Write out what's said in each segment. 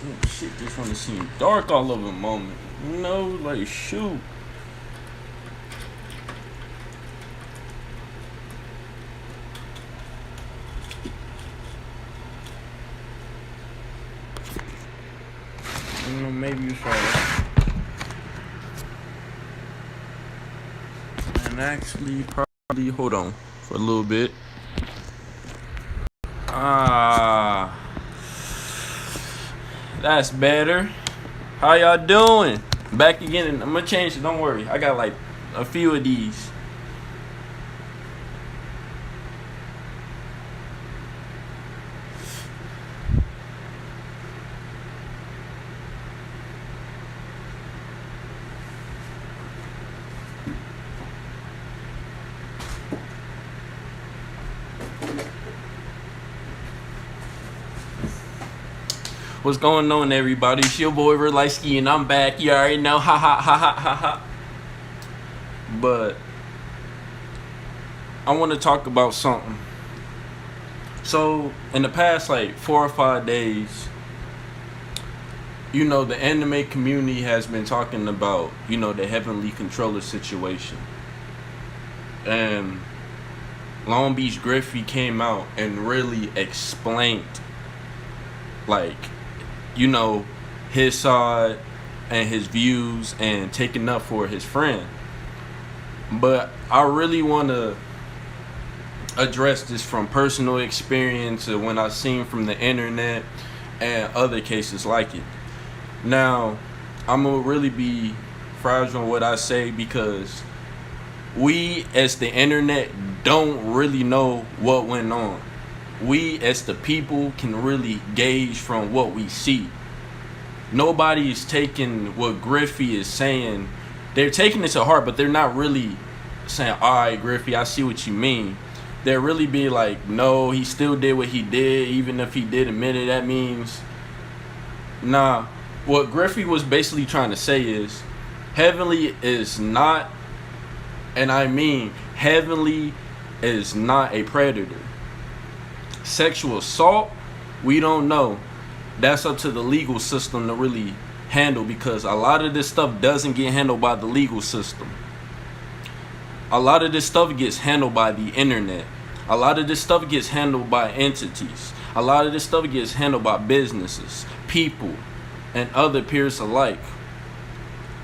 Oh, shit, this one seem dark all of a moment. You know, like, shoot. You know, maybe it's alright. And actually, probably, hold on for a little bit. That's better. How y'all doing? Back again, and I'm gonna change it. Don't worry. I got like a few of these. What's going on, everybody? It's your boy Verlisky, and I'm back. You already know, ha ha ha ha ha ha. But I want to talk about something. So, in the past, like 4 or 5 days, you know, the anime community has been talking about, you know, the Heavenly Controller situation. And LongBeachGriffy came out and really explained, like, you know, his side and his views and taking up for his friend. But I really want to address this from personal experience of when I seen from the internet and other cases like it. Now, I'm going to really be fragile in what I say because we as the internet don't really know what went on. We as the people can really gauge from what we see. Nobody is taking what Griffey is saying. They're taking it to heart, but they're not really saying, all right, Griffey, I see what you mean. They're really being like, no, he still did what he did, even if he did admit it. That means, nah. What Griffey was basically trying to say is, Heavenly is not, and I mean, Heavenly is not a predator. Sexual assault, we don't know. That's up to the legal system to really handle, because a lot of this stuff doesn't get handled by the legal system. A lot of this stuff gets handled by the internet. A lot of this stuff gets handled by entities. A lot of this stuff gets handled by businesses, people, and other peers alike.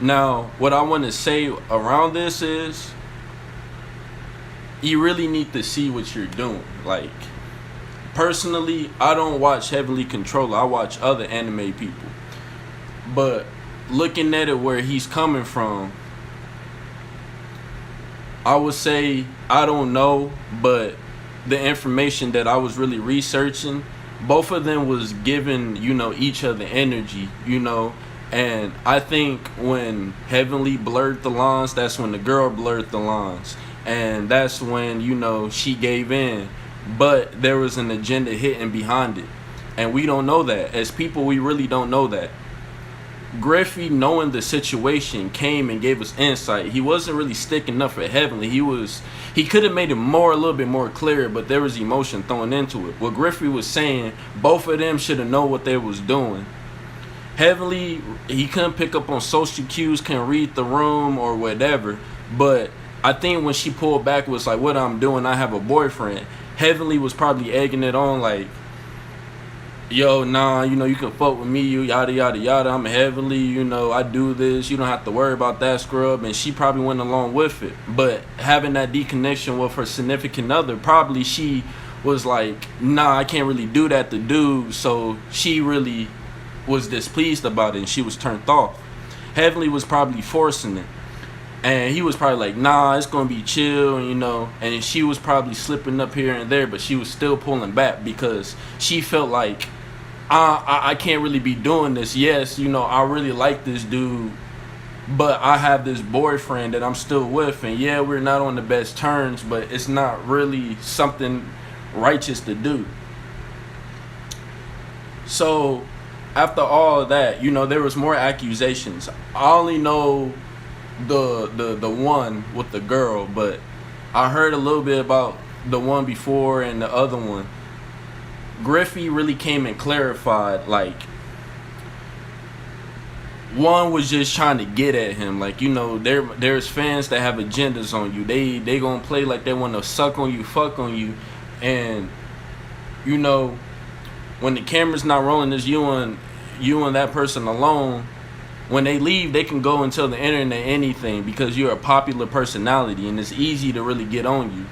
Now, what I want to say around this is, you really need to see what you're doing. Like, personally, I don't watch Heavenly Controller. I watch other anime people. But looking at it where he's coming from, I would say, I don't know, but the information that I was really researching, both of them was giving, you know, each other energy, you know. And I think when Heavenly blurred the lines, that's when the girl blurred the lines. And that's when, you know, she gave in. But there was an agenda hidden behind it. And we don't know that. As people, we really don't know that. Griffey, knowing the situation, came and gave us insight. He wasn't really sticking up for Heavenly. He could have made it a little bit more clear, but there was emotion thrown into it. What Griffey was saying, both of them should have known what they was doing. Heavenly, he couldn't pick up on social cues, couldn't read the room or whatever. But I think when she pulled back, it was like, what I'm doing, I have a boyfriend. Heavenly was probably egging it on like, yo, nah, you know, you can fuck with me, you yada yada yada, I'm Heavenly, you know, I do this, you don't have to worry about that, scrub. And she probably went along with it. But having that deconnection with her significant other, probably she was like, nah, I can't really do that to dude. So she really was displeased about it and she was turned off. Heavenly was probably forcing it. And he was probably like, nah, it's gonna be chill, you know. And she was probably slipping up here and there, but she was still pulling back because she felt like, I can't really be doing this. Yes, you know, I really like this dude, but I have this boyfriend that I'm still with, and yeah, we're not on the best terms, but it's not really something righteous to do. So after all of that, you know, there was more accusations. I only know the one with the girl, but I heard a little bit about the one before and the other one. Griffey really came and clarified, like, one was just trying to get at him. Like, you know, there's fans that have agendas on you. They gonna play like they want to suck on you, fuck on you, and you know, when the camera's not rolling, it's you and that person alone. When they leave, they can go and tell the internet anything because you're a popular personality and it's easy to really get on you.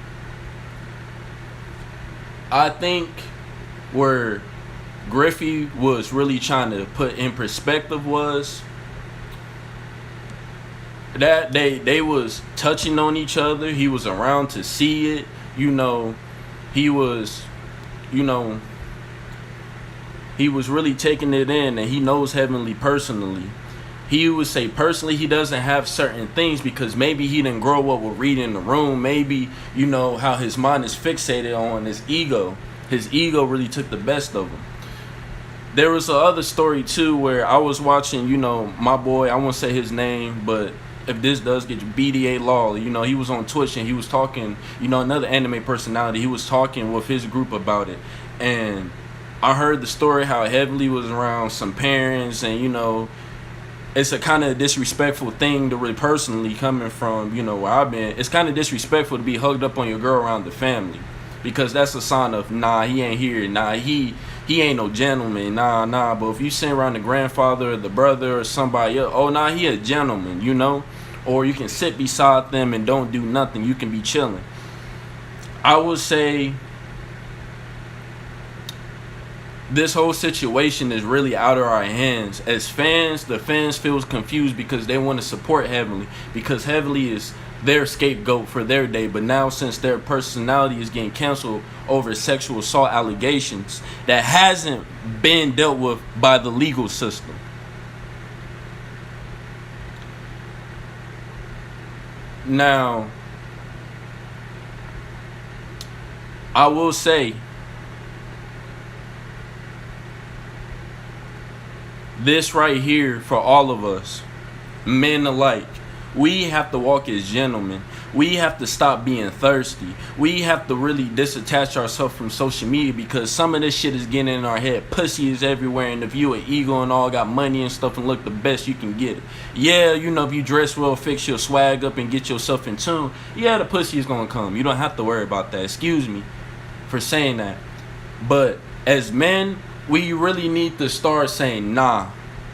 I think where Griffey was really trying to put in perspective was that they was touching on each other. He was around to see it. You know, he was really taking it in, and he knows Heavenly personally. He would say personally he doesn't have certain things because maybe he didn't grow up with reading the room. Maybe, you know, how his mind is fixated on his ego. His ego really took the best of him. There was a other story too where I was watching, you know, my boy, I won't say his name, but if this does get you, BDA Law, you know, he was on Twitch and he was talking, you know, another anime personality, he was talking with his group about it. And I heard the story how Heavenly was around some parents, and, you know, it's a kind of disrespectful thing to really personally coming from, you know, where I've been. It's kind of disrespectful to be hugged up on your girl around the family, because that's a sign of, nah, he ain't here. Nah, he ain't no gentleman. Nah. But if you sit around the grandfather or the brother or somebody else, oh, nah, he a gentleman, you know? Or you can sit beside them and don't do nothing. You can be chilling. I would say this whole situation is really out of our hands. As fans, the fans feels confused because they want to support Heavenly, because Heavenly is their scapegoat for their day. But now, since their personality is getting canceled over sexual assault allegations that hasn't been dealt with by the legal system, now I will say this right here for all of us, men alike. We have to walk as gentlemen. We have to stop being thirsty. We have to really disattach ourselves from social media, because some of this shit is getting in our head. Pussy is everywhere, and if you an ego and all, got money and stuff and look the best, you can get it. Yeah, you know, if you dress well, fix your swag up and get yourself in tune, yeah, the pussy is gonna come. You don't have to worry about that. Excuse me for saying that. But as men, we really need to start saying, nah.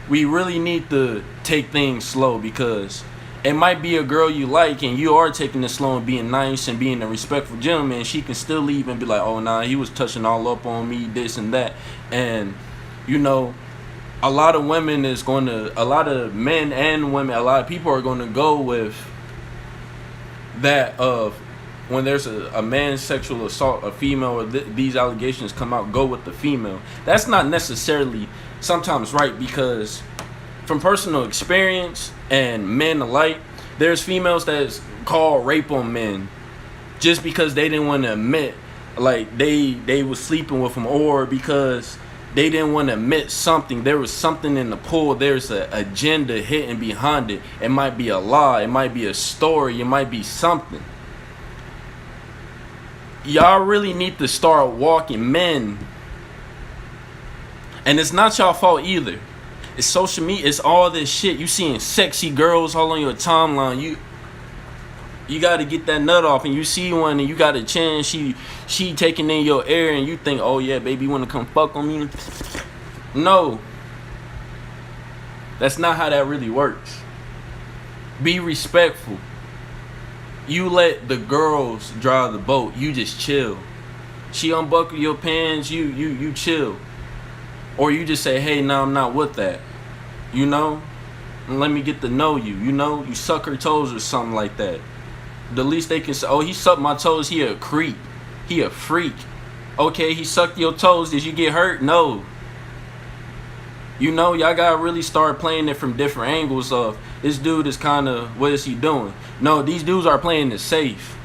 We really need to take things slow, because it might be a girl you like and you are taking it slow and being nice and being a respectful gentleman, and she can still leave and be like, oh, nah, he was touching all up on me, this and that. And, you know, a lot of women is going to, a lot of men and women, a lot of people are going to go with that of, when there's a man's sexual assault, a female, or these allegations come out, go with the female. That's not necessarily sometimes right, because from personal experience and men alike, there's females that's called rape on men just because they didn't want to admit, like, they was sleeping with them, or because they didn't want to admit something. There was something in the pool. There's an agenda hidden behind it. It might be a lie. It might be a story. It might be something. Y'all really need to start walking, men. And it's not y'all fault either. It's social media. It's all this shit. You seeing sexy girls all on your timeline. You got to get that nut off, and you see one and you got a chin. She taking in your air, and you think, oh yeah, baby, you want to come fuck on me? No. That's not how that really works. Be respectful. You let the girls drive the boat. You just chill. She unbuckle your pants. You chill. Or you just say, hey, no, I'm not with that. You know? And let me get to know you. You know? You suck her toes or something like that. The least they can say, oh, he sucked my toes. He a creep. He a freak. Okay, he sucked your toes. Did you get hurt? No. You know, y'all gotta really start playing it from different angles of, this dude is kind of, what is he doing? No, these dudes are playing it safe.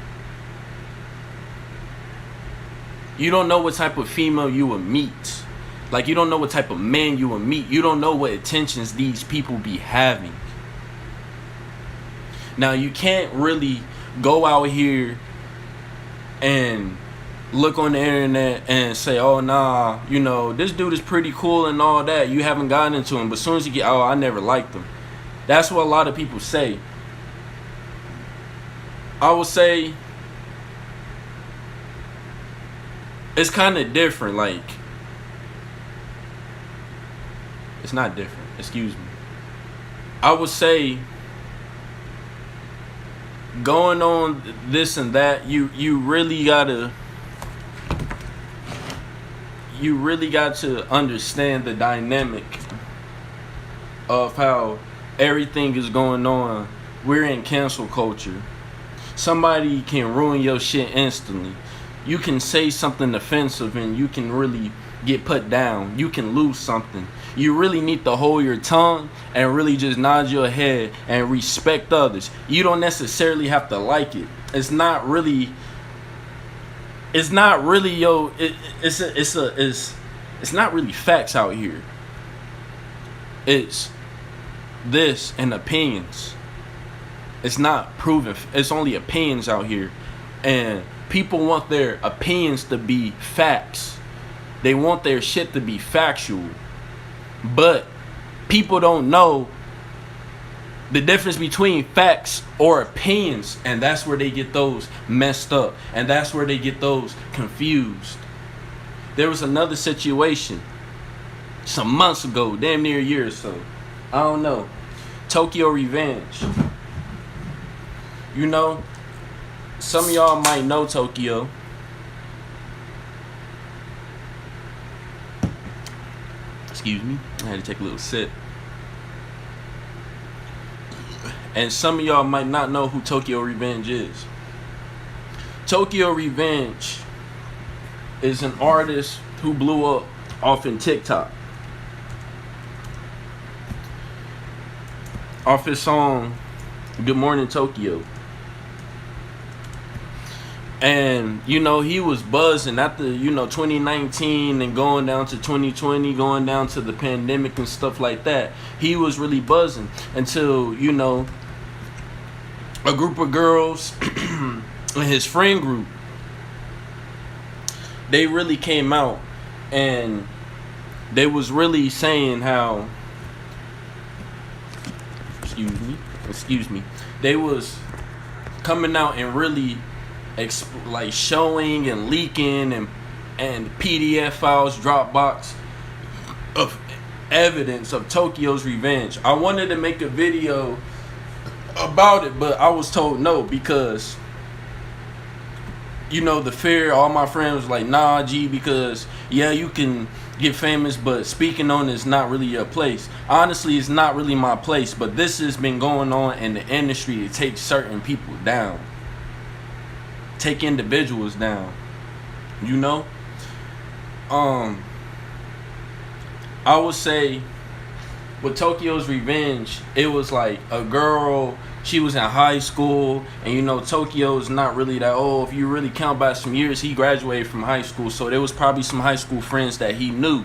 You don't know what type of female you will meet. Like, you don't know what type of man you will meet. You don't know what intentions these people be having. Now, you can't really go out here and look on the internet and say, oh nah, you know, this dude is pretty cool and all that, you haven't gotten into him, but as soon as you get, oh, I never liked him. That's what a lot of people say. I would say it's kind of different. Like, it's not different, excuse me. I would say going on this and that, you really got to understand the dynamic of how everything is going on. We're in cancel culture. Somebody can ruin your shit instantly. You can say something offensive and you can really get put down. You can lose something. You really need to hold your tongue and really just nod your head and respect others. You don't necessarily have to like it. It's not really it's not really facts out here. It's this and opinions. It's not proven. It's only opinions out here. And people want their opinions to be facts. They want their shit to be factual. But people don't know the difference between facts or opinions. And that's where they get those messed up. And that's where they get those confused. There was another situation some months ago, damn near a year or so. I don't know. Tokyo Revenge. You know, some of y'all might know Tokyo. Excuse me, I had to take a little sip. And some of y'all might not know who Tokyo Revenge is. Tokyo Revenge is an artist who blew up off in TikTok. Off his song, Good Morning Tokyo. And, you know, he was buzzing after, 2019 and going down to 2020, going down to the pandemic and stuff like that. He was really buzzing until, a group of girls in his friend group, they really came out and they was really saying how, excuse me, they was coming out and really like showing and leaking and PDF files, Dropbox of evidence of Tokyo's Revenge. I wanted to make a video about it, but I was told no because the fear. All my friends was like, nah, G, because yeah, you can get famous, but speaking on is not really your place. Honestly, it's not really my place, but this has been going on in the industry to take certain people down, take individuals down. I would say with Tokyo's Revenge, it was like a girl. She was in high school, and Tokyo's not really that old. If you really count by some years, he graduated from high school, so there was probably some high school friends that he knew.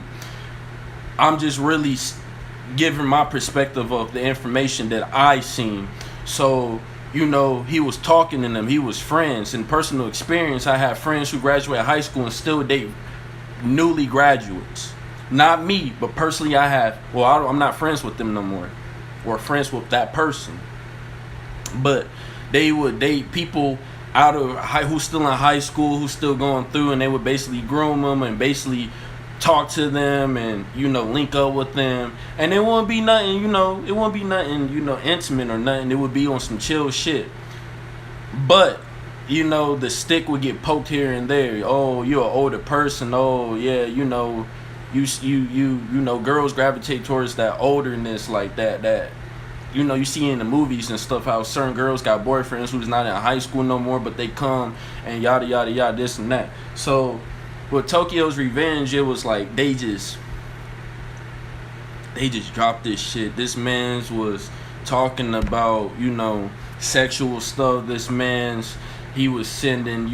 I'm just really giving my perspective of the information that I seen. So, he was talking to them. He was friends. In personal experience, I have friends who graduated high school and still date newly graduates. Not me, but personally I have. Well, I'm not friends with them no more, or friends with that person. But they would date people out of who's still in high school, who's still going through, and they would basically groom them and basically talk to them and link up with them. And it wouldn't be nothing, it wouldn't be nothing, intimate or nothing. It would be on some chill shit. But the stick would get poked here and there. Oh, you're an older person. Oh, yeah, you girls gravitate towards that olderness like that. You see in the movies and stuff how certain girls got boyfriends who's not in high school no more, but they come and yada yada yada, this and that. So with Tokyo's Revenge, it was like they just dropped this shit. This man's was talking about sexual stuff. This man's, he was sending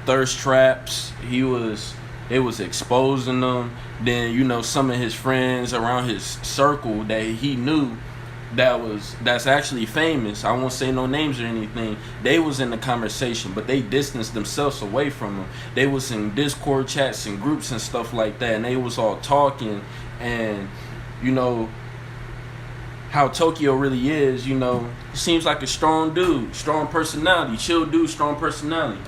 thirst traps. It was exposing them. Then some of his friends around his circle that he knew, that's actually famous. I won't say no names or anything. They was in the conversation, but they distanced themselves away from them. They was in Discord chats and groups and stuff like that, and they was all talking. And you know how Tokyo really is. You know, he seems like a strong dude, strong personality, chill dude, strong personality.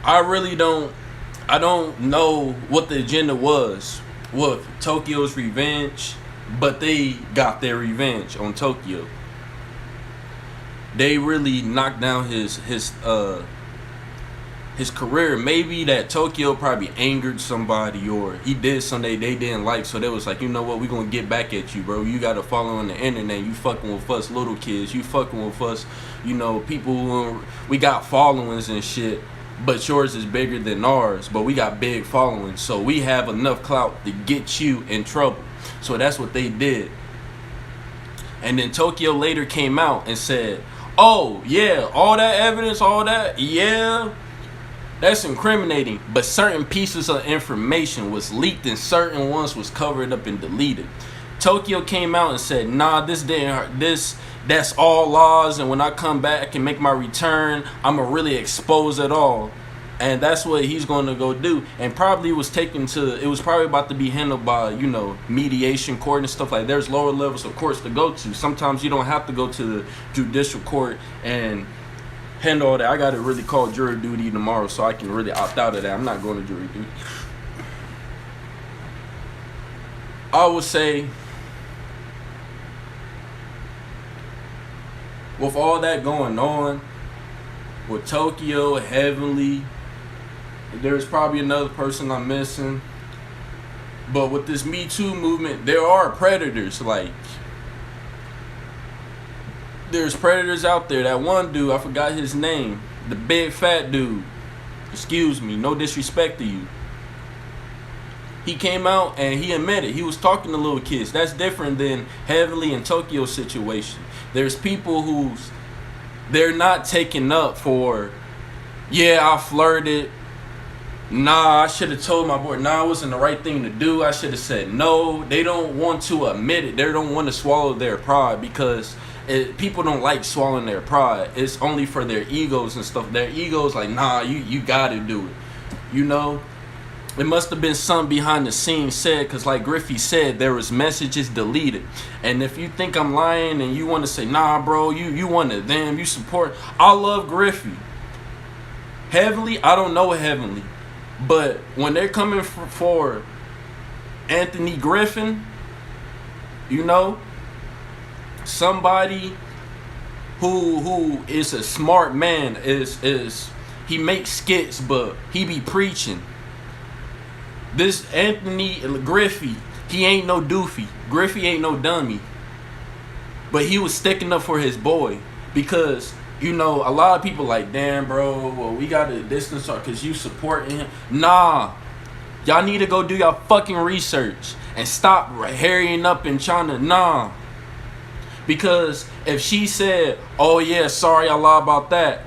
I don't know what the agenda was with Tokyo's revenge, but they got their revenge on Tokyo. They really knocked down his career. Maybe that Tokyo probably angered somebody, or he did something they didn't like, so they was like, you know what, we gonna get back at you, bro. You gotta follow on the internet. You fucking with us little kids. You fucking with us, you know, people who, we got followings and shit, but yours is bigger than ours, but we got big followings, so we have enough clout to get you in trouble. So that's what they did. And then Tokyo later came out and said, oh yeah, all that evidence, all that, yeah, that's incriminating, but certain pieces of information was leaked and certain ones was covered up and deleted. Tokyo came out and said, nah, this didn't hurt. That's all lies, and when I come back and make my return, I'ma really expose it all. And that's what he's gonna go do. And probably it was probably about to be handled by, you know, mediation court and stuff like that. There's lower levels of courts to go to. Sometimes you don't have to go to the judicial court and handle all that. I gotta really call jury duty tomorrow so I can really opt out of that. I'm not going to jury duty. I would say, with all that going on, with Tokyo, Heavenly, there's probably another person I'm missing. But with this Me Too movement, there are predators. Like, there's predators out there. That one dude, I forgot his name, the big fat dude. Excuse me, no disrespect to you. He came out and he admitted he was talking to little kids. That's different than Heavenly and Tokyo's situation. There's people they're not taking up for, yeah, I flirted. Nah, I should have told my boy. Nah, it wasn't the right thing to do. I should have said no. They don't want to admit it. They don't want to swallow their pride because people don't like swallowing their pride. It's only for their egos and stuff. Their egos like, nah, you got to do it. You know? It must have been something behind the scenes said, because like Griffey said, there was messages deleted. And if you think I'm lying and you want to say, nah, bro, you one of them, you support, I love Griffey. Heavenly, I don't know Heavenly. But when they're coming for Anthony Griffin, you know, somebody who is a smart man, is he makes skits, but he be preaching. This Anthony Griffey, he ain't no doofy. Griffey ain't no dummy. But he was sticking up for his boy. Because, you know, a lot of people like, damn, bro, well, we got to distance her because you supporting him. Nah. Y'all need to go do y'all fucking research. And stop hurrying up and trying to, nah. Because if she said, oh, yeah, sorry, I lied about that.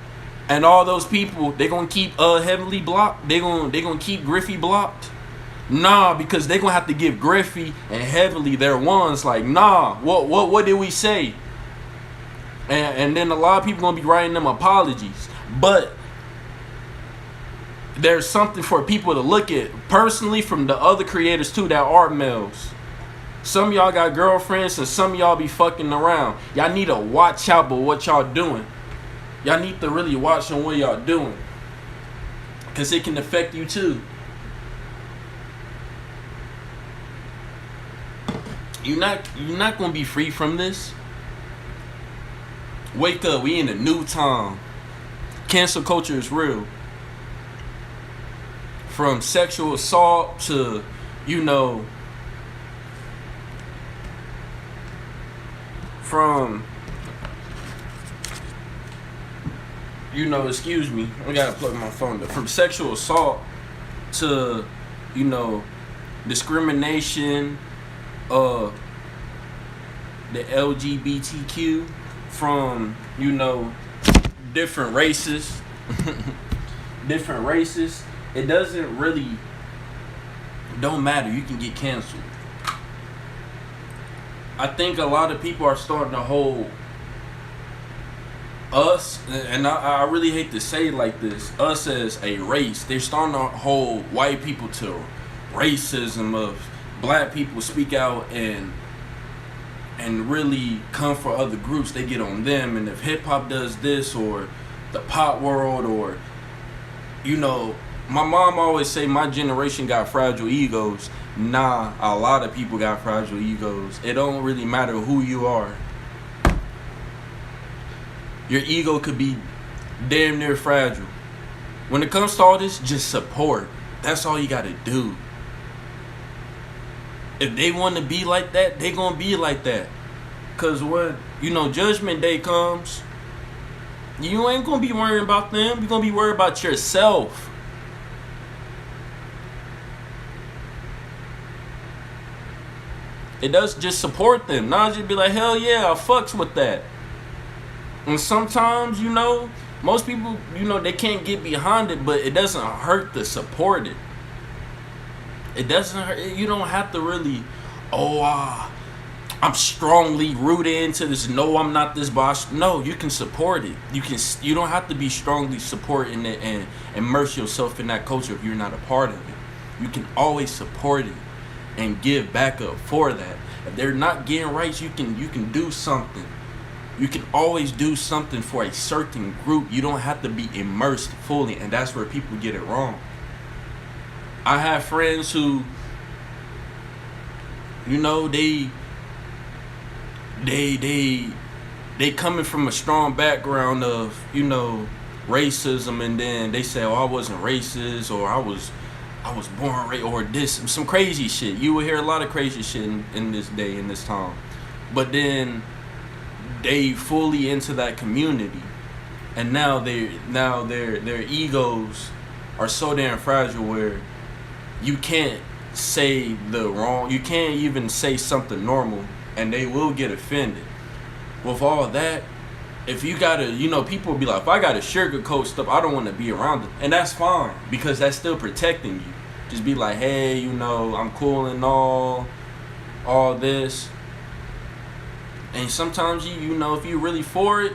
And all those people, they going to keep Heavenly blocked. They gonna keep Griffey blocked. Nah, because they gonna have to give Griffey and Heavenly their ones. Like, nah, what did we say? And then a lot of people gonna be writing them apologies. But there's something for people to look at personally from the other creators too that are males. Some of y'all got girlfriends and some of y'all be fucking around. Y'all need to watch out for what y'all doing. Y'all need to really watch on what y'all doing, because it can affect you too. You're not gonna be free from this. Wake up, we in a new time. Cancel culture is real. From sexual assault to, you know, from, you know, excuse me, I gotta plug my phone up. From sexual assault to, you know, discrimination, the LGBTQ, from, you know, different races. different races, it doesn't really don't matter. You can get canceled. I think a lot of people are starting to hold us, and I really hate to say it like this, us as a race. They're starting to hold white people to racism of black people speak out and really come for other groups. They get on them, and if hip hop does this or the pop world, or my mom always say my generation got fragile egos. Nah, a lot of people got fragile egos. It don't really matter who you are. Your ego could be damn near fragile. When it comes to all this, just support. That's all you gotta do. If they want to be like that, they gonna be like that. Cause when Judgment Day comes, you ain't gonna be worrying about them. You're gonna be worried about yourself. It does just support them. Not just be like, hell yeah, I fucks with that. And sometimes, most people, they can't get behind it, but it doesn't hurt to support it. It doesn't hurt. You don't have to really, I'm strongly rooted into this. No, I'm not this boss. No, you can support it. You don't have to be strongly supporting it and immerse yourself in that culture if you're not a part of it. You can always support it and give back up for that. If they're not getting rights, you can do something. You can always do something for a certain group. You don't have to be immersed fully, and that's where people get it wrong. I have friends who, they coming from a strong background of, racism, and then they say, I wasn't racist, or I was born racist, or this, some crazy shit. You will hear a lot of crazy shit in this day, in this time. But then they fully into that community, and now their egos are so damn fragile where you can't say you can't even say something normal, and they will get offended. With all that, if you gotta, people will be like, if I gotta sugarcoat stuff, I don't want to be around it. And that's fine, because that's still protecting you. Just be like, hey, I'm cool and all this. And sometimes if you really for it,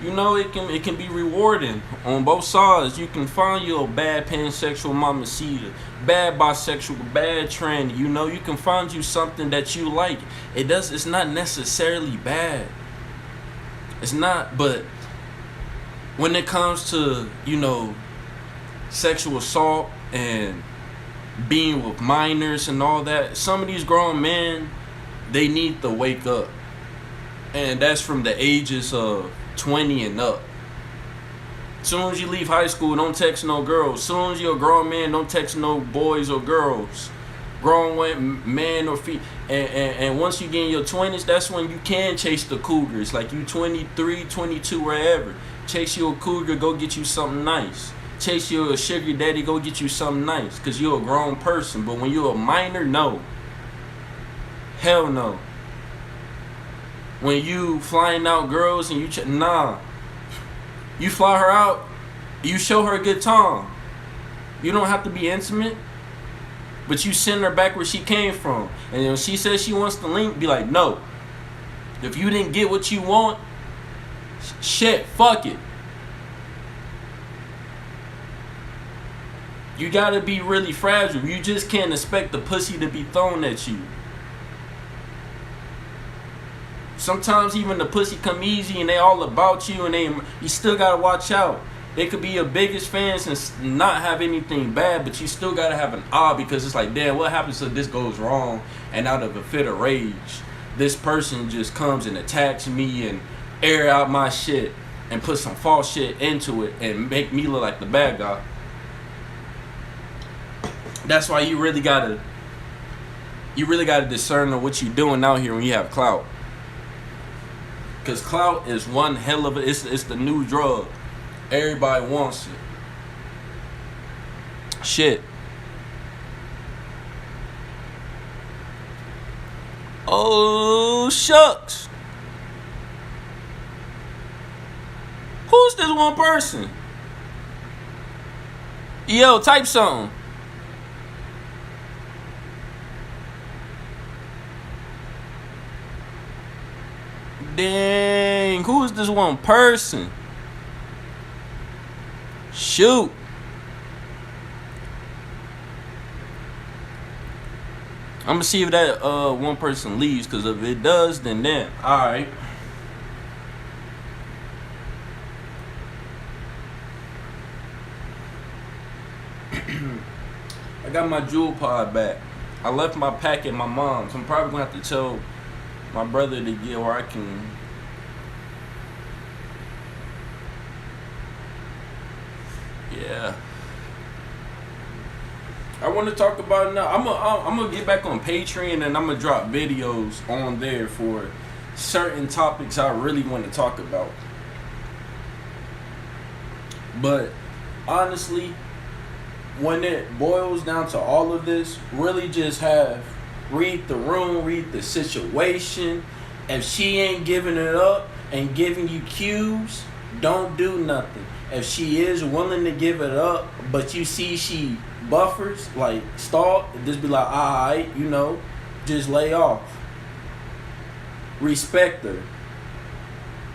it can be rewarding on both sides. You can find you a bad pansexual mamacita, bad bisexual, bad trans. You can find you something that you like. It's not necessarily bad. It's not, but when it comes to, sexual assault and being with minors and all that, some of these grown men, they need to wake up. And that's from the ages of 20 and up. Soon as you leave high school, don't text no girls. Soon as you're a grown man, don't text no boys or girls. Grown man or female. And once you get in your 20s, that's when you can chase the cougars. Like you 23, 22, wherever. Chase you a cougar, go get you something nice. Chase you a sugar daddy, go get you something nice. Because you're a grown person. But when you're a minor, no. Hell no. When you flying out girls and you you fly her out, you show her a good time. You don't have to be intimate, but you send her back where she came from. And when she says she wants to link, be like, no. If you didn't get what you want, shit, fuck it. You gotta be really fragile. You just can't expect the pussy to be thrown at you. Sometimes even the pussy come easy and they all about you, and you still gotta watch out. They could be your biggest fans and not have anything bad, but you still gotta have an eye, because it's like, damn, what happens if this goes wrong and out of a fit of rage, this person just comes and attacks me and air out my shit and put some false shit into it and make me look like the bad guy. That's why you really gotta discern of what you're doing out here when you have clout. Because clout is one hell of it's the new drug. Everybody wants it. Shit. Oh, shucks. Who's this one person? Yo, type something. Dang, who is this one person? Shoot. I'm gonna see if that one person leaves, because if it does, then alright. I got my jewel pod back. I left my pack at my mom's. I'm probably gonna have to tell my brother to get where I can. Yeah. I want to talk about it now. I'm gonna get back on Patreon, and I'm gonna drop videos on there for certain topics I really want to talk about. But honestly, when it boils down to all of this, really just read the room, read the situation. If she ain't giving it up and giving you cues, don't do nothing. If she is willing to give it up, but you see she buffers, like stall, just be like, alright, just lay off. Respect her.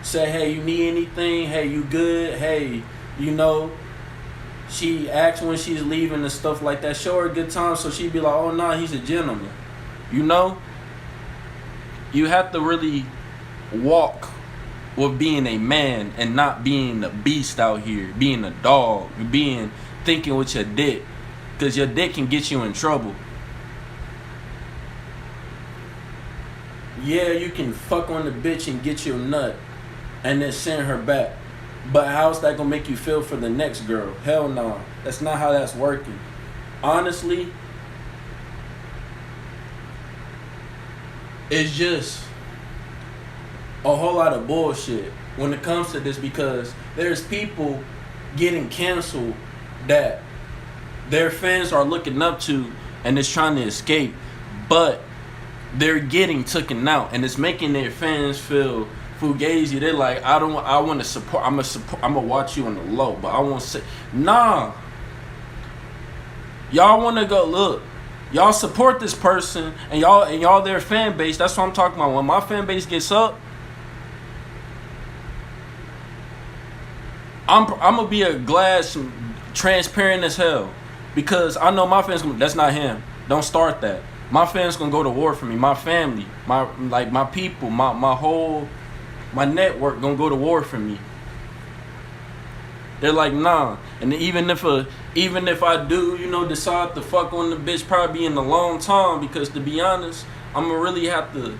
Say, hey, you need anything? Hey, you good? Hey, she acts when she's leaving and stuff like that. Show her a good time, so she'd be like, oh, nah, he's a gentleman. You have to really walk with being a man and not being a beast out here, being a dog, thinking with your dick, because your dick can get you in trouble. Yeah, you can fuck on the bitch and get your nut and then send her back. But how's that gonna make you feel for the next girl? Hell no. That's not how that's working. Honestly, it's just a whole lot of bullshit when it comes to this, because there's people getting canceled that their fans are looking up to and is trying to escape, but they're getting taken out, and it's making their fans feel fugazi. They're like, I want to support. I'm gonna watch you on the low, but I won't say nah. Y'all want to go look. Y'all support this person, and y'all their fan base. That's what I'm talking about. When my fan base gets up, I'm gonna be a glass transparent as hell, because I know my fans gonna, that's not him. Don't start that. My fans gonna go to war for me. My family, my people, my network gonna go to war for me. They're like, nah. And even if I do, decide to fuck on the bitch, probably in a long time, because to be honest, I'm gonna really have to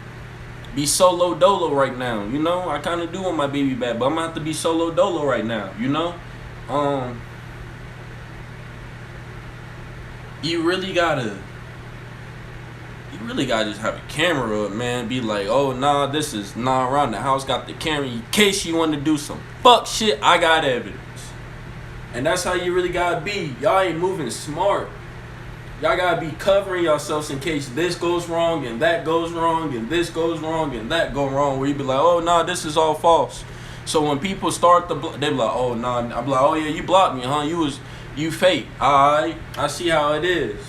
be solo dolo right now. I kind of do want my baby back, but I'm gonna have to be solo dolo right now. You really gotta just have a camera up, man. Be like, oh, nah, this is nah around the house. Got the camera in case you want to do some fuck shit. I got evidence. And that's how you really gotta be. Y'all ain't moving smart. Y'all gotta be covering yourselves in case this goes wrong and that goes wrong and this goes wrong and that go wrong. Where you be like, oh, nah, this is all false. So when people start they be like, oh, nah. I'm like, oh, yeah, you blocked me, huh? You fake. Alright, I see how it is.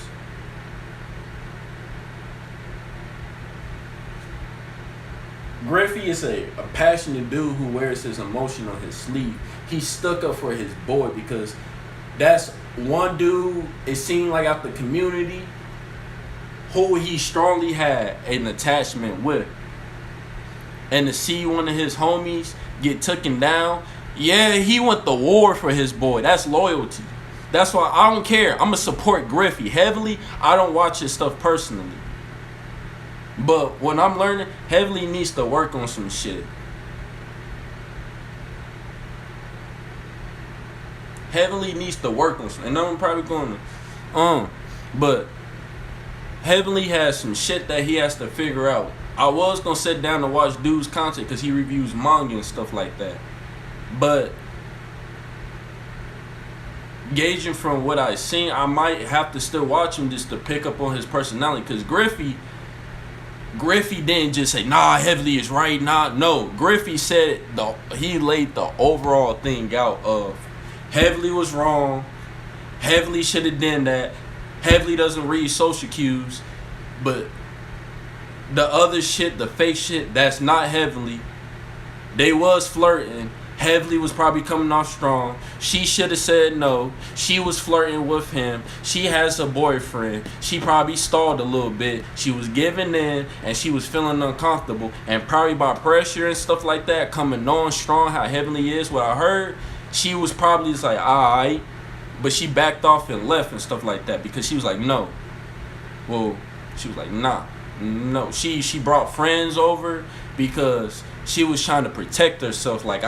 Griffey is a passionate dude who wears his emotion on his sleeve. He stuck up for his boy, because that's one dude, it seemed like, out the community who he strongly had an attachment with. And to see one of his homies get taken down, yeah, he went to war for his boy. That's loyalty. That's why I don't care. I'm going to support Griffey heavily. I don't watch his stuff personally. But when I'm learning, Heavily needs to work on some shit. Heavily needs to work on some, and I'm probably going to, but Heavily has some shit that he has to figure out. I was gonna sit down and watch dude's content because he reviews manga and stuff like that, but gauging from what I've seen, I might have to still watch him just to pick up on his personality. Because Griffey didn't just say, nah, Heavily is right, nah. No, Griffey said he laid the overall thing out of Heavily was wrong. Heavily should have done that. Heavily doesn't read social cues, but the other shit, the fake shit, that's not Heavily. They was flirting. Heavily was probably coming off strong. She should have said no. She was flirting with him. She has a boyfriend. She probably stalled a little bit. She was giving in and she was feeling uncomfortable. And probably by pressure and stuff like that, coming on strong, how Heavenly is, what I heard, she was probably just like, alright. But she backed off and left and stuff like that because she was like, no. Well, she was like, nah. No. She brought friends over because she was trying to protect herself. Like,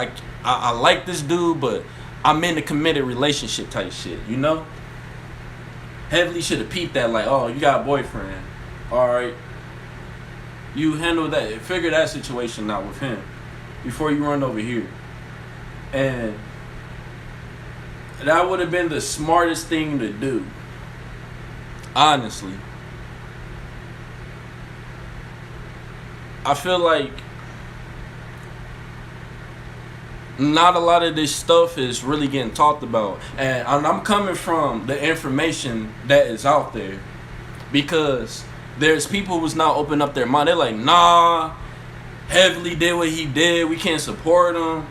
I like this dude, but I'm in a committed relationship type shit, you know? Heavily should have peeped that, like, oh, you got a boyfriend. Alright. You handle that. Figure that situation out with him before you run over here. And that would have been the smartest thing to do. Honestly. I feel like not a lot of this stuff is really getting talked about. And I'm coming from the information that is out there. Because there's people who's not opening up their mind. They're like, nah, Heavily did what he did. We can't support him.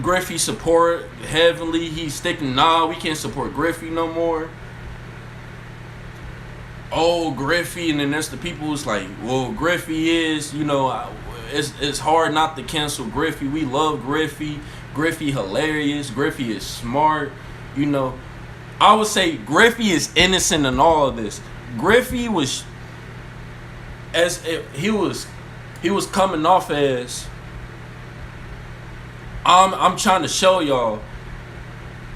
Griffey support Heavily. He's sticking, nah, we can't support Griffey no more. Oh, Griffey. And then there's the people who's like, well, Griffey is, you know, it's hard not to cancel Griffey. We love Griffey. Griffey hilarious. Griffey is smart. You know, I would say Griffey is innocent in all of this. Griffey was, as if he was coming off as, I'm trying to show y'all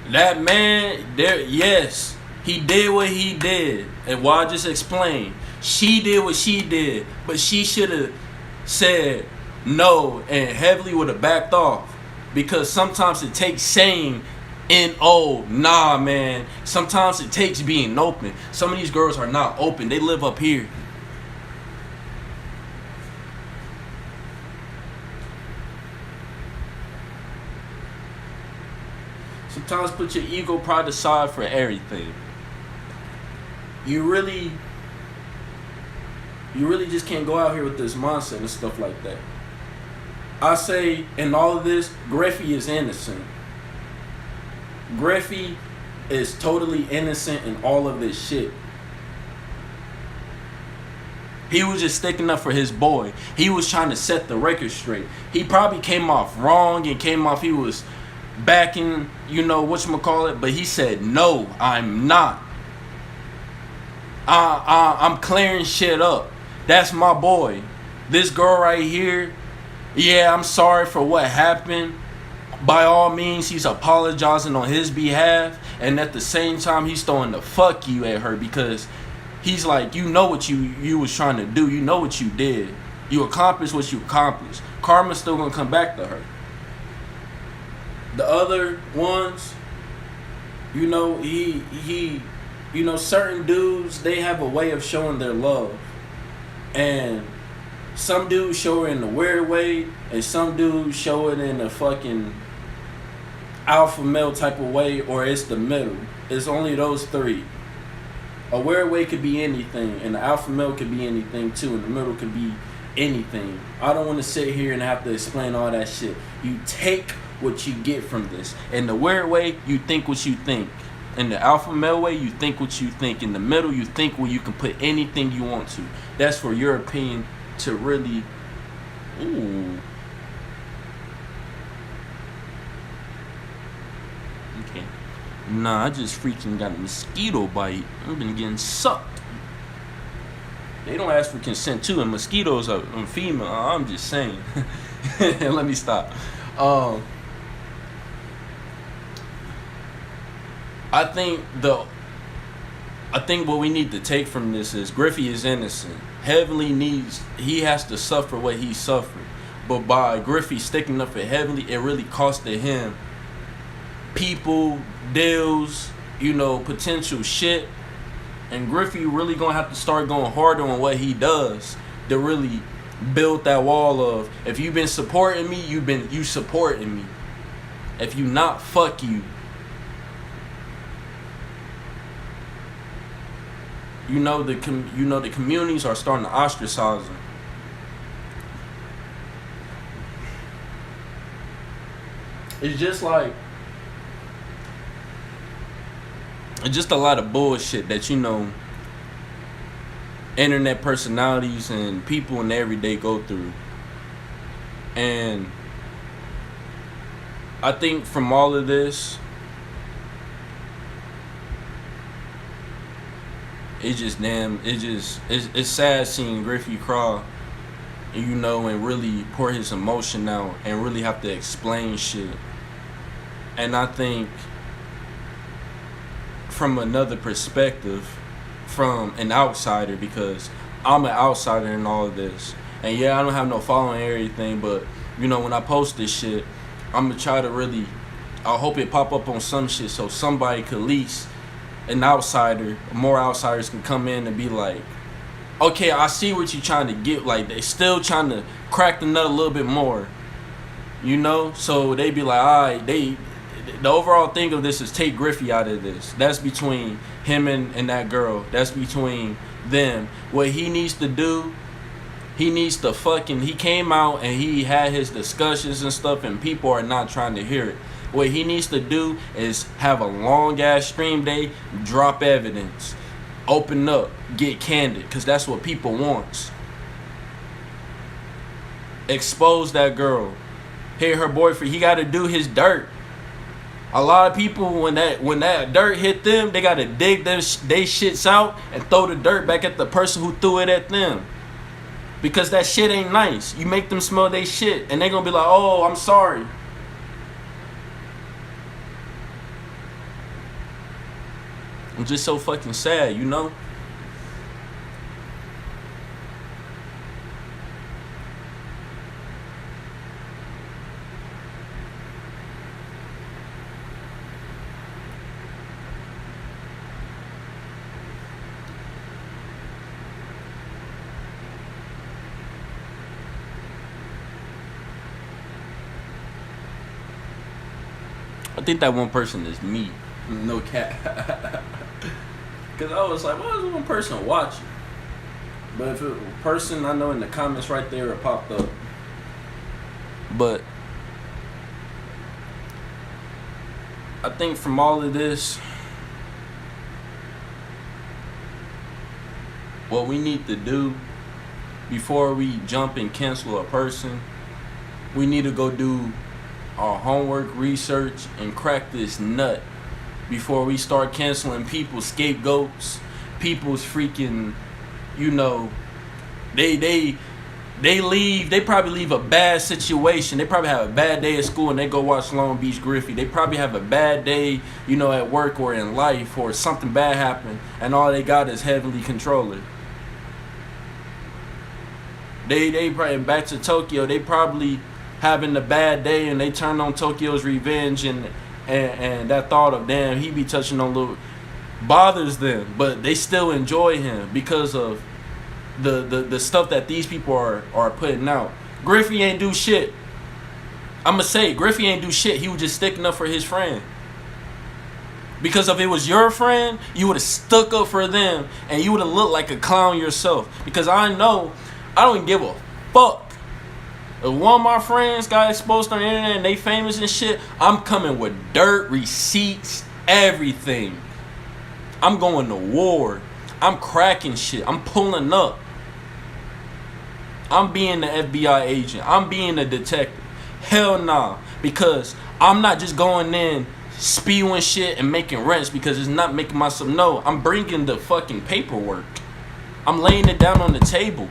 that man there. Yes, he did what he did, and what I just explained. She did what she did, but she should have said no, and Heavily would have backed off. Because sometimes it takes saying nah, man. Sometimes it takes being open. Some of these girls are not open. They live up here. Sometimes put your ego pride aside for everything. You really just can't go out here with this mindset and stuff like that. I say in all of this, Griffey is innocent. Griffey is totally innocent in all of this shit. He was just sticking up for his boy. He was trying to set the record straight. He probably came off wrong and came off, he was backing, you know, whatchamacallit, but he said, no, I'm not. I'm clearing shit up. That's my boy. This girl right here, yeah, I'm sorry for what happened. By all means, he's apologizing on his behalf. And at the same time, he's throwing the fuck you at her because he's like, you know what you was trying to do. You know what you did. You accomplished what you accomplished. Karma's still going to come back to her. The other ones, you know, you know, certain dudes, they have a way of showing their love. And some dudes show it in a weird way, and some dudes show it in a fucking alpha male type of way, or it's the middle. It's only those three. A weird way could be anything, and the alpha male could be anything too, and the middle could be anything. I don't want to sit here and have to explain all that shit. You take what you get from this. In the weird way, you think what you think. In the alpha male way, you think what you think. In the middle, you think where you can put anything you want to. That's for your opinion to really, ooh. Okay. Nah, I just freaking got a mosquito bite. I've been getting sucked. They don't ask for consent too, and mosquitoes are female. I'm just saying. Let me stop. I think what we need to take from this is Griffey is innocent. He has to suffer what he suffered. But by Griffey sticking up for Heavily, it really costed him people, deals, you know, potential shit. And Griffey really gonna have to start going harder on what he does to really build that wall of, if you've been supporting me, you supporting me. If you not, fuck you. the communities are starting to ostracize him. It's just like, it's just a lot of bullshit that internet personalities and people in the everyday go through. And I think from all of this, it's sad seeing Griffey cry, and really pour his emotion out and really have to explain shit. And I think from another perspective, from an outsider, because I'm an outsider in all of this. And yeah, I don't have no following or everything, but when I post this shit, I'm gonna try to really, I hope it pop up on some shit so somebody could, at least an outsider, more outsiders can come in and be like, okay, I see what you're trying to get. Like, they still trying to crack the nut a little bit more, so they be like, all right, the overall thing of this is take Griffey out of this. That's between him and that girl. That's between them. What he needs to do, he came out and he had his discussions and stuff, and people are not trying to hear it. What he needs to do is have a long ass stream day, drop evidence, open up, get candid, because that's what people want. Expose that girl. Hit her boyfriend. He got to do his dirt. A lot of people, when that dirt hit them, they got to dig they shits out and throw the dirt back at the person who threw it at them. Because that shit ain't nice. You make them smell they shit, and they going to be like, oh, I'm sorry. I'm just so fucking sad, I think that one person is me. No cat. Because I was like, why is one person watching? But if it was a person, I know in the comments right there it popped up. But I think from all of this, what we need to do before we jump and cancel a person, we need to go do our homework, research, and crack this nut before we start canceling people's scapegoats, people's freaking, they leave, they probably leave a bad situation. They probably have a bad day at school and they go watch LongBeachGriffy. They probably have a bad day, at work or in life, or something bad happened, and all they got is Heavenly Controller. They probably back to Tokyo. They probably having a bad day and they turn on Tokyo's Revenge, and that thought of, damn, he be touching on little, bothers them, but they still enjoy him because of the stuff that these people are putting out. Griffey ain't do shit. I'ma say Griffey ain't do shit. He was just sticking up for his friend. Because if it was your friend, you would have stuck up for them and you would have looked like a clown yourself. Because I know I don't give a fuck. If one of my friends got exposed on the internet and they famous and shit, I'm coming with dirt, receipts, everything. I'm going to war. I'm cracking shit. I'm pulling up. I'm being the FBI agent. I'm being a detective. Hell nah. Because I'm not just going in spewing shit and making rents because it's not making myself know. I'm bringing the fucking paperwork. I'm laying it down on the table.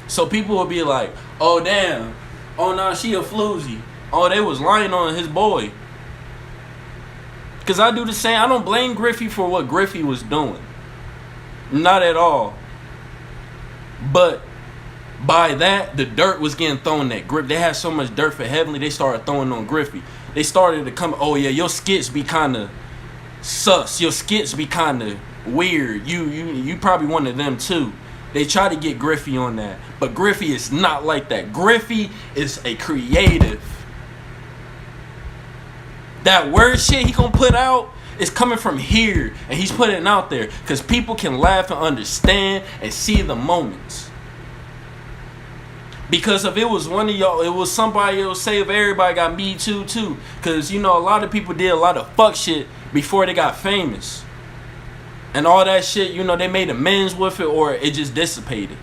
So people will be like, oh damn, oh nah, she a floozy. Oh, they was lying on his boy. Because I do the same. I don't blame Griffey for what Griffey was doing. Not at all. But by that, the dirt was getting thrown at Griffey. They had so much dirt for Heavenly, they started throwing on Griffey. They started to come, oh yeah, your skits be kind of sus. Your skits be kind of weird. You probably one of them too. They try to get Griffey on that. But Griffey is not like that. Griffey is a creative. That word shit he gonna put out, It's coming from here, and he's putting it out there because people can laugh and understand and see the moments. Because if it was one of y'all, it was somebody else. Say if everybody got Me Too too, because you know a lot of people did a lot of fuck shit before they got famous, and all that shit. You know they made amends with it, or it just dissipated.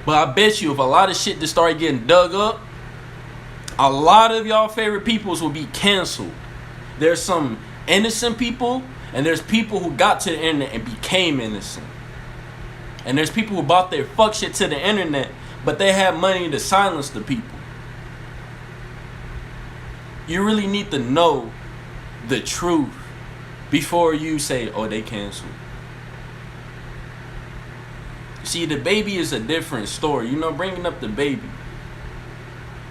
But I bet you if a lot of shit just started getting dug up, a lot of y'all favorite peoples will be canceled. There's some innocent people, and there's people who got to the internet and became innocent. And there's people who bought their fuck shit to the internet, but they have money to silence the people. You really need to know the truth before you say, oh, they canceled. See, DaBaby is a different story. You know, bringing up DaBaby.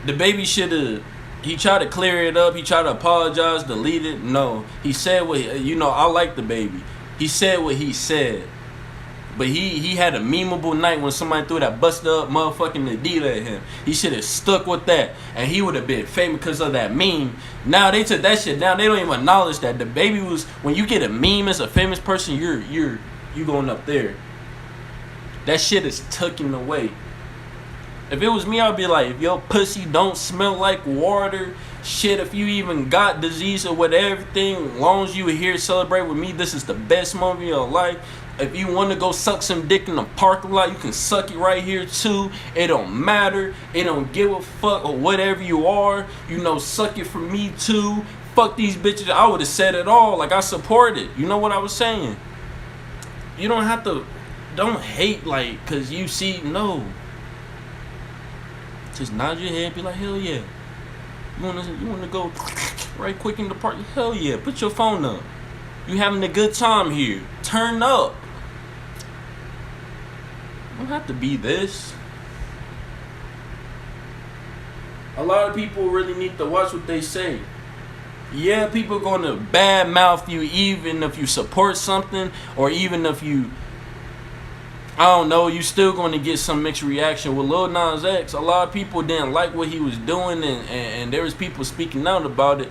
DaBaby should have... He tried to clear it up. He tried to apologize, delete it. No. He said what... You know, I like DaBaby. He said what he said. But he had a memeable night when somebody threw that busted up motherfucking Adidas at him. He should have stuck with that. And he would have been famous because of that meme. Now they took that shit down. They don't even acknowledge that. DaBaby was... When you get a meme as a famous person, you're going up there. That shit is taken away. If it was me, I'd be like, if your pussy don't smell like water, shit, if you even got disease or whatever, as long as you were here to celebrate with me, this is the best moment of your life. If you want to go suck some dick in the parking lot, you can suck it right here too. It don't matter. It don't give a fuck or whatever you are. You know, suck it for me too. Fuck these bitches. I would have said it all. Like, I support it. You know what I was saying? You don't have to, don't hate like, cause you see, no. Just nod your head, be like, hell yeah. You wanna go right quick in the park? Hell yeah. Put your phone up. You having a good time here. Turn up. You don't have to be this. A lot of people really need to watch what they say. Yeah, people are going to badmouth you even if you support something, or even if you, I don't know, you still going to get some mixed reaction. With Lil Nas X, a lot of people didn't like what he was doing, and there was people speaking out about it.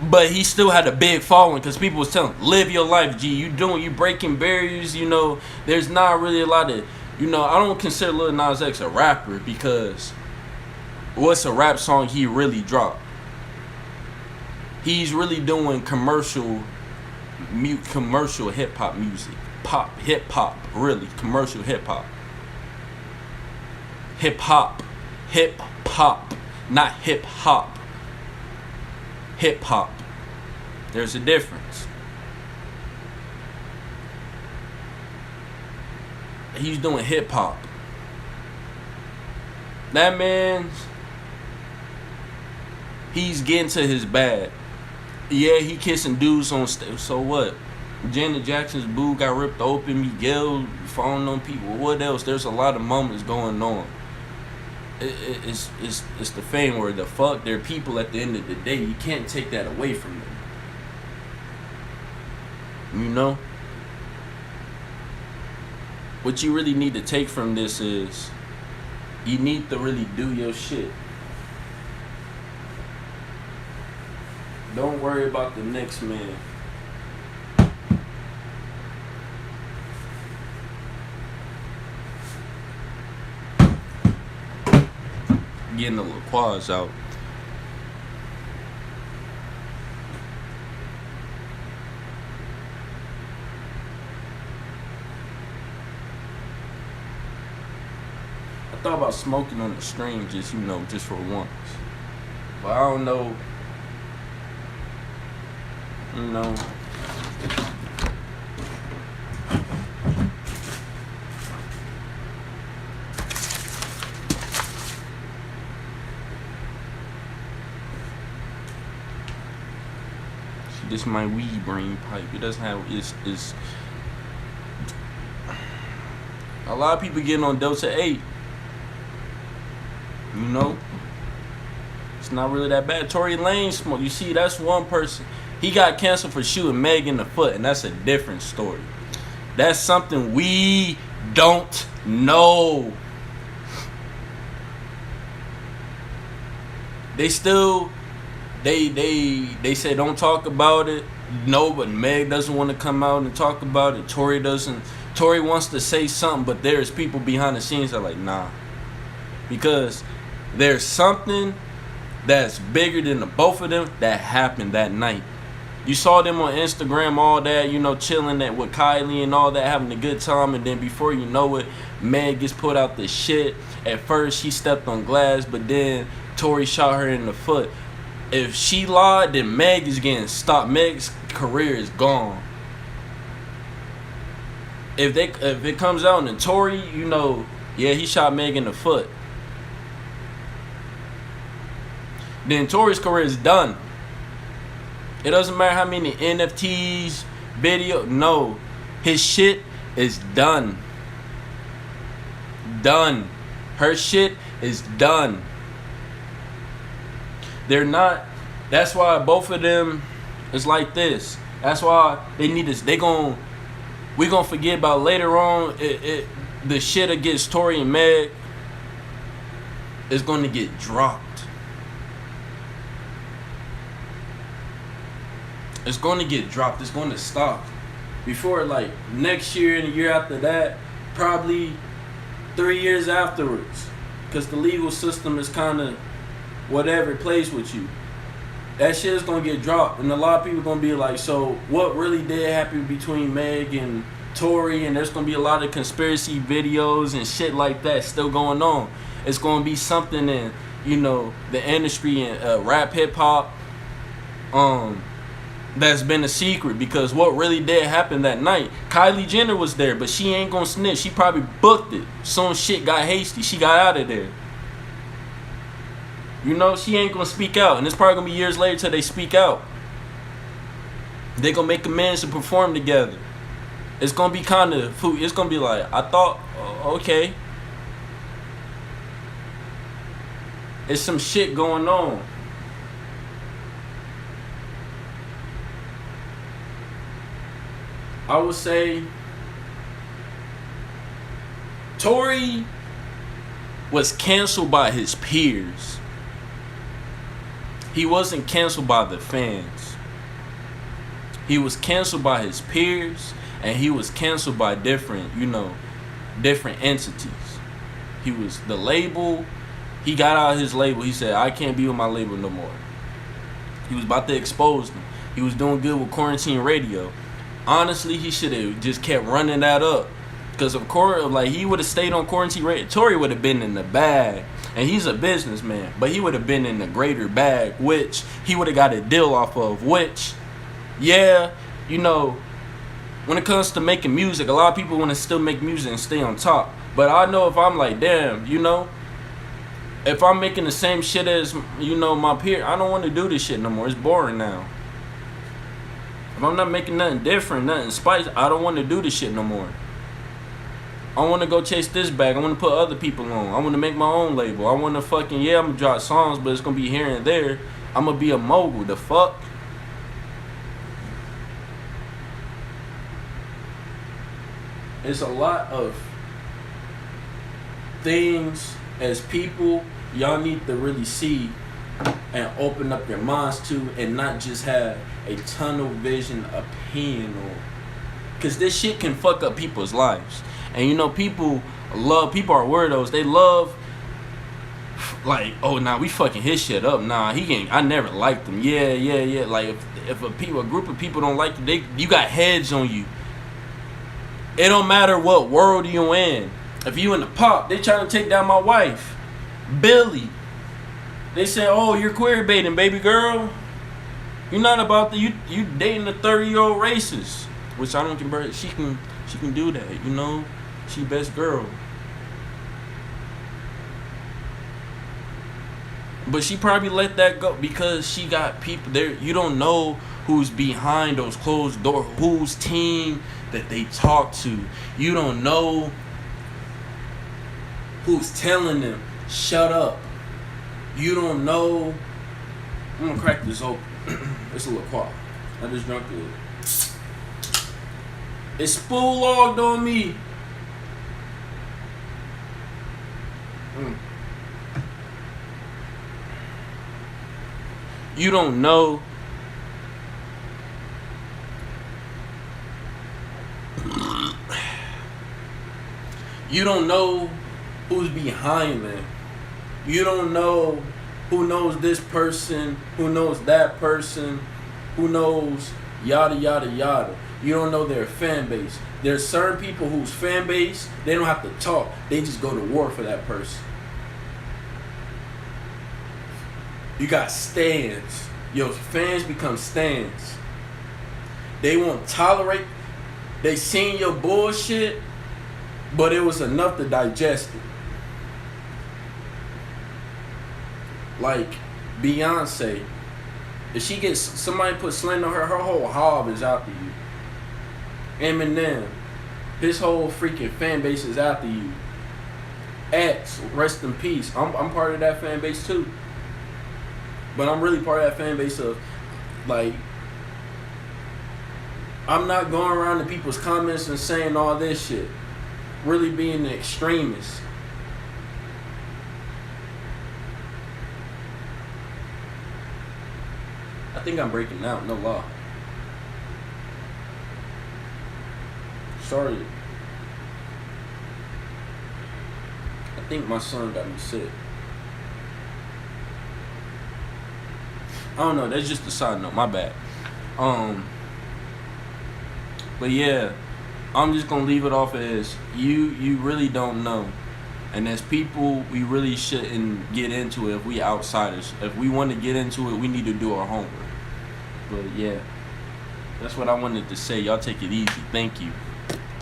But he still had a big following because people was telling him, live your life, G. You breaking barriers, you know. There's not really a lot of, you know, I don't consider Lil Nas X a rapper because what's a rap song he really dropped? He's really doing commercial hip-hop music. Pop, hip-hop, really. Commercial hip-hop. Hip-hop. Hip-hop. Not hip-hop. Hip-hop. There's a difference. He's doing hip-hop. That man's... He's getting to his bag. Yeah, he kissing dudes on stage. So what? Janet Jackson's boob got ripped open. Miguel falling on people. What else? There's a lot of moments going on. It's the fame where the fuck. They're people at the end of the day. You can't take that away from them. You know? What you really need to take from this is you need to really do your shit. Don't worry about the next man. Getting the little quads out. I thought about smoking on the stream, just, you know, just for once. But I don't know. You know. See, this is my weed brain pipe. It doesn't have, it's a lot of people getting on Delta 8. You know? It's not really that bad. Tory Lanez smoke. You see, that's one person. He got canceled for shooting Meg in the foot, and that's a different story. That's something we don't know. They still they say don't talk about it. No, but Meg doesn't want to come out and talk about it. Tory doesn't. Tory wants to say something, but there's people behind the scenes that are like, nah. Because there's something that's bigger than the both of them that happened that night. You saw them on Instagram, all that, you know, chilling that with Kylie and all that, having a good time, and then before you know it, Meg gets put out the shit. At first, she stepped on glass, but then Tory shot her in the foot. If she lied, then Meg is getting stopped. Meg's career is gone. If it comes out and Tory, you know, yeah, he shot Meg in the foot, then Tory's career is done. It doesn't matter how many NFTs, video, no. His shit is done. Done. Her shit is done. They're not, that's why both of them is like this. That's why they need this. We gonna forget about later on, the shit against Tory and Meg is gonna get dropped. It's going to get dropped. It's going to stop. Before, like, next year and the year after that, probably 3 years afterwards. Because the legal system is kind of whatever, it plays with you. That shit is going to get dropped. And a lot of people are going to be like, so what really did happen between Meg and Tory? And there's going to be a lot of conspiracy videos and shit like that still going on. It's going to be something in, you know, the industry and rap, hip-hop, that's been a secret, because what really did happen that night, Kylie Jenner was there, but she ain't gonna snitch. She probably booked it. Some shit got hasty. She got out of there. You know, she ain't gonna speak out, and it's probably gonna be years later till they speak out. They gonna make amends and perform together. It's gonna be kind of food. It's gonna be like, I thought, okay, it's some shit going on. I would say Tory was canceled by his peers. He wasn't canceled by the fans. He was canceled by his peers, and he was canceled by different entities. He was the label. He got out of his label. He said, I can't be with my label no more. He was about to expose them. He was doing good with quarantine radio. Honestly, he should have just kept running that up. Because of course, like, he would have stayed on quarantine radio. Tory would have been in the bag. And he's a businessman. But he would have been in the greater bag, which he would have got a deal off of. Which, yeah, you know, when it comes to making music, a lot of people want to still make music and stay on top. But I know if I'm like, damn, you know, if I'm making the same shit as, you know, my peer, I don't want to do this shit no more. It's boring now. If I'm not making nothing different, nothing spicy, I don't want to do this shit no more. I want to go chase this bag. I want to put other people on. I want to make my own label. I want to fucking, yeah, I'm going to drop songs, but it's going to be here and there. I'm going to be a mogul. The fuck? It's a lot of things as people y'all need to really see and open up your minds to, and not just have a tunnel vision opinion on. Because this shit can fuck up people's lives. And you know, people are weirdos. They love, like, oh, nah, we fucking his shit up. Nah, he ain't, I never liked him. Yeah. Like, if a group of people don't like you, you got heads on you. It don't matter what world you in. If you in the pop, they trying to take down my wife, Billy. They say, oh, you're queer baiting, baby girl. You're not about the, you dating a 30-year-old racist. Which I don't care, she can do that, you know. She best girl. But she probably let that go because she got people there. You don't know who's behind those closed doors, whose team that they talk to. You don't know who's telling them, shut up. You don't know. I'm gonna crack this open. It's a little quiet. I just drunk it. It's spool logged on me. You don't know. You don't know who's behind them. You don't know who knows this person, who knows that person, who knows yada yada yada. You don't know their fan base. There's certain people whose fan base, they don't have to talk. They just go to war for that person. You got stands. Your fans become stands. They won't tolerate. They seen your bullshit, but it was enough to digest it. Like Beyonce, if she gets somebody put slander on her whole hob is after you. Eminem, his whole freaking fan base is after you. X, rest in peace. I'm part of that fan base too. But I'm really part of that fan base of, like, I'm not going around to people's comments and saying all this shit. Really being the extremist. I think I'm breaking out, no lie. Sorry. I think my son got me sick. I don't know, that's just a side note, my bad. But yeah, I'm just gonna leave it off as you really don't know. And as people, we really shouldn't get into it if we outsiders. If we want to get into it, we need to do our homework. But yeah, that's what I wanted to say. Y'all take it easy. Thank you.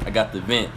I got the vent.